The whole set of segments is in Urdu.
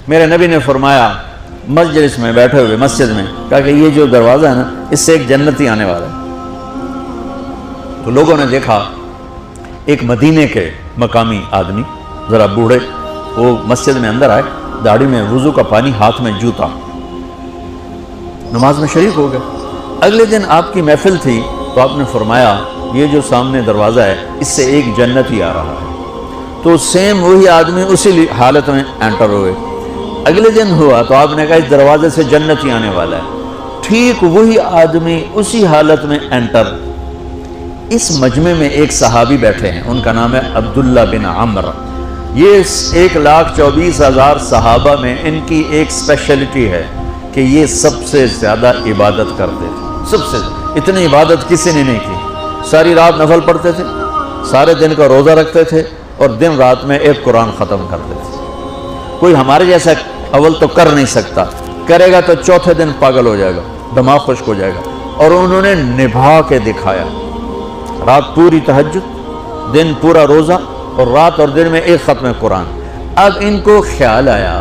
میرے نبی نے فرمایا مجلس میں بیٹھے ہوئے مسجد میں، کہا کہ یہ جو دروازہ ہے نا اس سے ایک جنتی آنے والا ہے۔ تو لوگوں نے دیکھا ایک مدینے کے مقامی آدمی ذرا بوڑھے، وہ مسجد میں اندر آئے، داڑھی میں وضو کا پانی، ہاتھ میں جوتا، نماز میں شریک ہو گئے۔ اگلے دن آپ کی محفل تھی تو آپ نے فرمایا یہ جو سامنے دروازہ ہے اس سے ایک جنتی آ رہا ہے۔ تو سیم وہی آدمی اسی حالت میں انٹر ہوئے۔ اگلے دن ہوا تو آپ نے کہا اس دروازے سے جنتی آنے والا ہے، ٹھیک وہی آدمی اسی حالت میں انٹر۔ اس مجمع میں ایک صحابی بیٹھے ہیں، ان کا نام ہے عبداللہ بن عمرو۔ یہ 1,24,000 صحابہ میں ان کی ایک اسپیشلٹی ہے کہ یہ سب سے زیادہ عبادت کرتے تھے، سب سے اتنی عبادت کسی نے نہیں کی۔ ساری رات نفل پڑھتے تھے، سارے دن کا روزہ رکھتے تھے، اور دن رات میں ایک قرآن ختم کرتے تھے۔ کوئی ہمارے جیسا اول تو کر نہیں سکتا، کرے گا تو چوتھے دن پاگل ہو جائے گا، دماغ خشک ہو جائے گا، اور انہوں نے نبھا کے دکھایا۔ رات پوری تہجد، دن پورا روزہ، اور رات اور دن میں ایک ختم قرآن۔ اب ان کو خیال آیا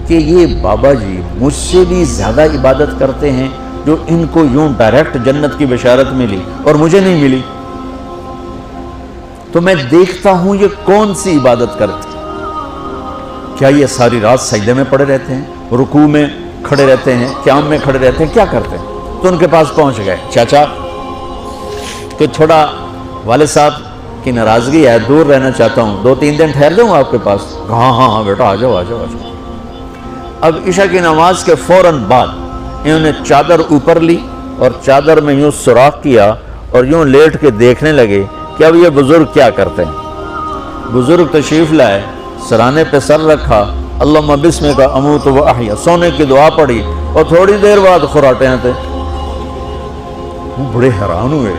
کہ یہ بابا جی مجھ سے بھی زیادہ عبادت کرتے ہیں، جو ان کو یوں ڈائریکٹ جنت کی بشارت ملی اور مجھے نہیں ملی، تو میں دیکھتا ہوں یہ کون سی عبادت کرتے ہیں۔ کیا یہ ساری رات سجدے میں پڑے رہتے ہیں، رکوع میں کھڑے رہتے ہیں، قیام میں کھڑے رہتے ہیں، کیا کرتے ہیں؟ تو ان کے پاس پہنچ گئے، چاچا کہ تھوڑا والد صاحب کی ناراضگی ہے، دور رہنا چاہتا ہوں، 2-3 دن ٹھہر جاؤں آپ کے پاس؟ ہاں ہاں ہاں بیٹا، آ جاؤ آ جاؤ آ جاؤ۔ اب عشاء کی نماز کے فوراً بعد انہوں نے چادر اوپر لی اور چادر میں یوں سوراخ کیا اور یوں لیٹ کے دیکھنے لگے کہ اب یہ بزرگ کیا کرتے ہیں۔ بزرگ تشریف لائے، سرانے پہ سر رکھا، اللہم بسمک اموت و احیا، سونے کی دعا پڑھی، اور تھوڑی دیر بعد خراٹے آتے۔ وہ بڑے حیران ہوئے،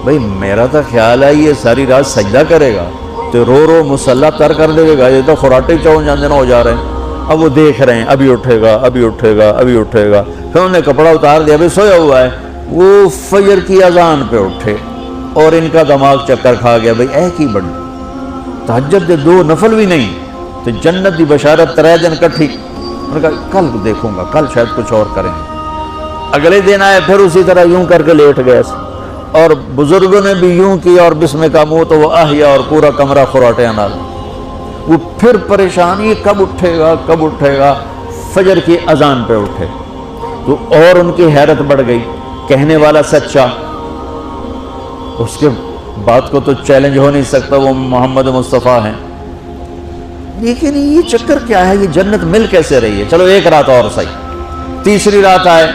بھئی میرا تو خیال ہے یہ ساری رات سجدہ کرے گا تو رو رو مصلی تر کر دے گا، یہ تو خراٹے چون جاندے نہ ہو جا رہے ہیں۔ اب وہ دیکھ رہے ہیں ابھی اٹھے گا ابھی اٹھے گا ابھی اٹھے گا، پھر انہوں نے کپڑا اتار دیا، ابھی سویا ہوا ہے۔ وہ فجر کی اذان پہ اٹھے اور ان کا دماغ چکر کھا گیا، بھئی اے کی بڑی تہجد دے 2 نفل بھی نہیں تو جنت دی بشارت 3 دن کٹھی۔ انہوں نے کہا کل دیکھوں گا، کل شاید کچھ اور کریں گے۔ اگلے دن آئے، پھر اسی طرح یوں کر کے لیٹ گئے، اور بزرگوں نے بھی یوں کیا، اور بسمک اموت و احیا، اور پورا کمرہ خراٹے نال۔ وہ پھر پریشان، یہ کب اٹھے گا کب اٹھے گا؟ فجر کی اذان پہ اٹھے تو اور ان کی حیرت بڑھ گئی، کہنے والا سچا، اس کے بات کو تو چیلنج ہو نہیں سکتا، وہ محمد مصطفیٰ ہیں، لیکن یہ چکر کیا ہے، یہ جنت مل کیسے رہی ہے؟ چلو ایک رات اور صحیح۔ تیسری رات آئے،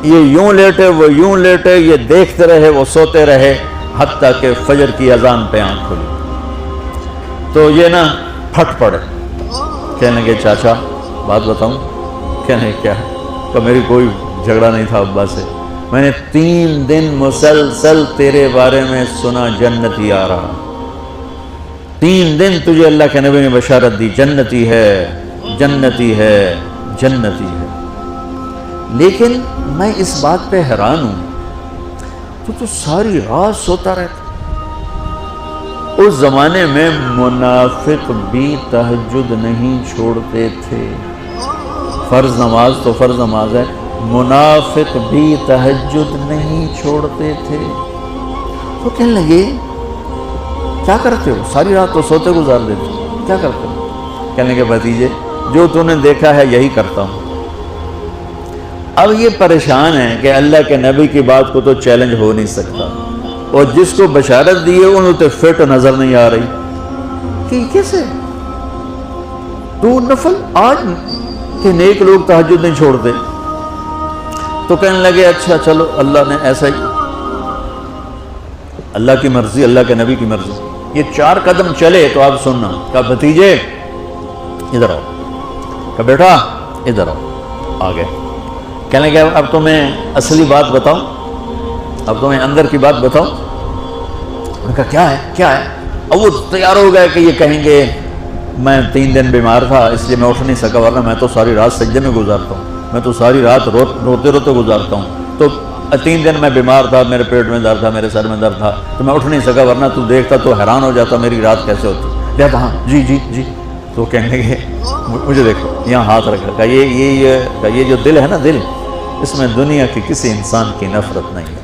یہ یوں لیٹے وہ یوں لیٹے، یہ دیکھتے رہے وہ سوتے رہے، حتیٰ کہ فجر کی اذان پہ آنکھ کھلی تو یہ نا پھٹ پڑے، کہنے لگے چاچا بات بتاؤں؟ کہنے کیا ہے؟ کہ میری کوئی جھگڑا نہیں تھا ابا سے، میں نے 3 دن مسلسل تیرے بارے میں سنا جنتی آ رہا، 3 دن تجھے اللہ کے نبی نے بشارت دی جنتی ہے جنتی ہے جنتی ہے، لیکن میں اس بات پہ حیران ہوں تو ساری رات سوتا رہتا۔ اس زمانے میں منافق بھی تہجد نہیں چھوڑتے تھے، فرض نماز تو فرض نماز ہے، منافق بھی تہجد نہیں چھوڑتے تھے۔ تو کہنے لگے کیا کرتے ہو؟ ساری رات تو سوتے گزار دیتے، کیا کرتے ہو؟ کہنے لگے بھتیجے جو تو نے دیکھا ہے یہی کرتا ہوں۔ اب یہ پریشان ہے کہ اللہ کے نبی کی بات کو تو چیلنج ہو نہیں سکتا، اور جس کو بشارت دی ہے انہوں تو فٹ نظر نہیں آ رہی کہ کیسے 2 نفل آج کہ نیک لوگ تہجد نہیں چھوڑتے۔ تو کہنے لگے اچھا چلو اللہ نے ایسا ہی، اللہ کی مرضی اللہ کے نبی کی مرضی۔ یہ 4 قدم چلے تو آپ سننا، کہا بھتیجے ادھر آؤ، کہا بیٹا ادھر آؤ، آ گئے۔ کہنے لگے اب تمہیں اصلی بات بتاؤں، اب تمہیں اندر کی بات بتاؤں؟ انہوں نے کہا کیا ہے کیا ہے؟ اب وہ تیار ہو گئے کہ یہ کہیں گے میں 3 دن بیمار تھا اس لیے میں اٹھ نہیں سکا، ورنہ میں تو ساری رات سجدے میں گزارتا ہوں، میں تو ساری رات روتے روتے گزارتا ہوں، تو 3 دن میں بیمار تھا، میرے پیٹ میں درد تھا، میرے سر میں درد تھا، تو میں اٹھ نہیں سکا، ورنہ تو دیکھتا تو حیران ہو جاتا میری رات کیسے ہوتی۔ کہتا ہاں جی جی جی۔ تو کہنے لگے مجھے دیکھو یہاں ہاتھ رکھ رکھا، یہ جو دل ہے نا، دل اس میں دنیا کی کسی انسان کی نفرت نہیں ہے،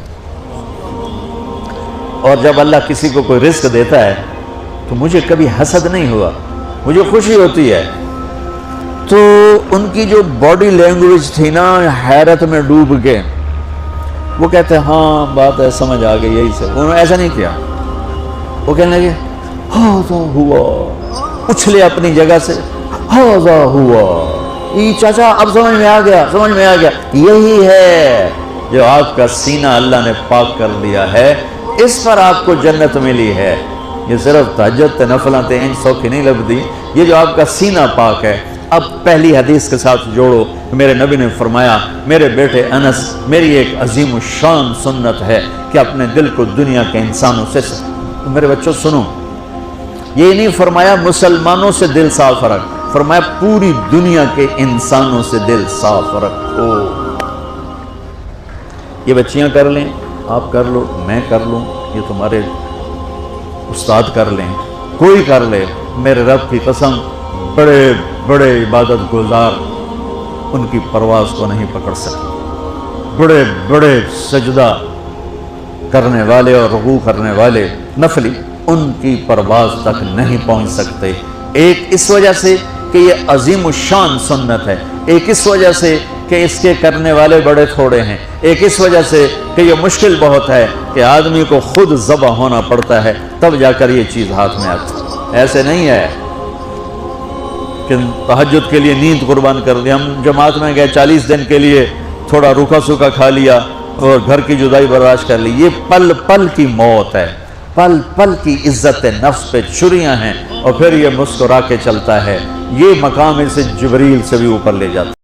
اور جب اللہ کسی کو کوئی رزق دیتا ہے تو مجھے کبھی حسد نہیں ہوا، مجھے خوشی ہوتی ہے۔ تو ان کی جو باڈی لینگویج تھی نا، حیرت میں ڈوب کے وہ کہتے ہیں ہاں بات ہے، سمجھ آ گئی، یہی سے۔ انہوں نے ایسا نہیں کیا، وہ کہنے لگے ہاذا ہوا، اچھلے اپنی جگہ سے، ہاذا ہوا، یہ چاچا اب سمجھ میں آ گیا، سمجھ میں آ گیا، یہی ہے جو آپ کا سینہ اللہ نے پاک کر دیا ہے، اس پر آپ کو جنت ملی ہے۔ یہ صرف تہجد تے نفلاں تے ان سوکھی نہیں لبدی، یہ جو آپ کا سینہ پاک ہے۔ اب پہلی حدیث کے ساتھ جوڑو، میرے نبی نے فرمایا، میرے بیٹے انس، میری ایک عظیم الشان سنت ہے کہ اپنے دل کو دنیا کے انسانوں سے، میرے بچوں سنو، یہ نہیں فرمایا مسلمانوں سے دل صاف رکھ، فرمایا پوری دنیا کے انسانوں سے دل صاف رکھو۔ یہ بچیاں کر لیں، آپ کر لو، میں کر لوں، یہ تمہارے استاد کر لیں، کوئی کر لے، میرے رب کی قسم بڑے بڑے عبادت گزار ان کی پرواز کو نہیں پکڑ سکتے، بڑے بڑے سجدہ کرنے والے اور رکوع کرنے والے نفلی ان کی پرواز تک نہیں پہنچ سکتے۔ ایک اس وجہ سے کہ یہ عظیم الشان سنت ہے، ایک اس وجہ سے کہ اس کے کرنے والے بڑے تھوڑے ہیں، ایک اس وجہ سے کہ یہ مشکل بہت ہے کہ آدمی کو خود ذبح ہونا پڑتا ہے تب جا کر یہ چیز ہاتھ میں آتی۔ ایسے نہیں ہے کہ تہجد کے لیے نیند قربان کر دی، ہم جماعت میں گئے 40 دن کے لیے، تھوڑا روکھا سوکھا کھا لیا اور گھر کی جدائی برداشت کر لی۔ یہ پل پل کی موت ہے، پل پل کی عزت نفس پہ چھریاں ہیں، اور پھر یہ مسکرا کے چلتا ہے۔ یہ مقام اسے جبریل سے بھی اوپر لے جاتا ہے۔